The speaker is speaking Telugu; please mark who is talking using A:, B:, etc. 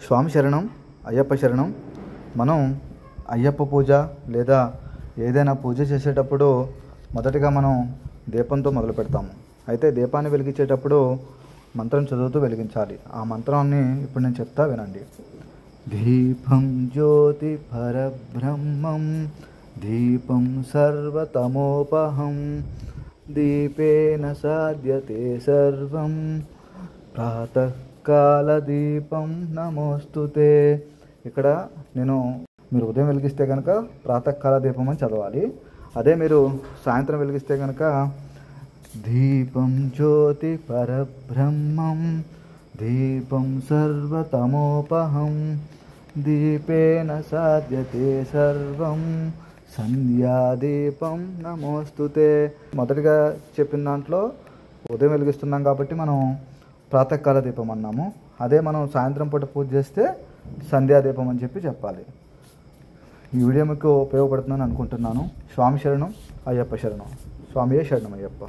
A: స్వామి శరణం, అయ్యప్ప శరణం. మనం అయ్యప్ప పూజ లేదా ఏదైనా పూజ చేసేటప్పుడు మొదటిగా మనం దీపంతో మొదలు పెడతాము. అయితే దీపాన్ని వెలిగించేటప్పుడు మంత్రం చదువుతూ వెలిగించాలి. ఆ మంత్రాన్ని ఇప్పుడు నేను చెప్తా వినండి. దీపం జ్యోతి పరబ్రహ్మం, దీపం సర్వతమోపహం, దీపేన సాధ్యతే సర్వం, ప్రాతకాల దీపం నమోస్తుతే. ఇక్కడ మీరు ఉదయం వెలిగిస్తే కనుక ప్రాతకాల దీపం అని చదవాలి. అదే మీరు సాయంత్రం వెలిగిస్తే కనుక దీపం జ్యోతి పరబ్రహ్మం, దీపం సర్వతమోపహం, దీపేన సాధ్యతే సర్వం, సంధ్యాదీపం నమోస్తుతే. మొదటిగా చెప్పిన దాంట్లో ఉదయం వెలిగిస్తున్నాం కాబట్టి మనం ప్రాతకాల దీపం అన్నాము. అదే మనం సాయంత్రం పూట పూజ చేస్తే సంధ్యాదీపం అని చెప్పాలి. ఈ వీడియో మీకు ఉపయోగపడుతుందని అనుకుంటున్నాను. స్వామి శరణం, అయ్యప్ప శరణం. స్వామియే శరణం అయ్యప్ప.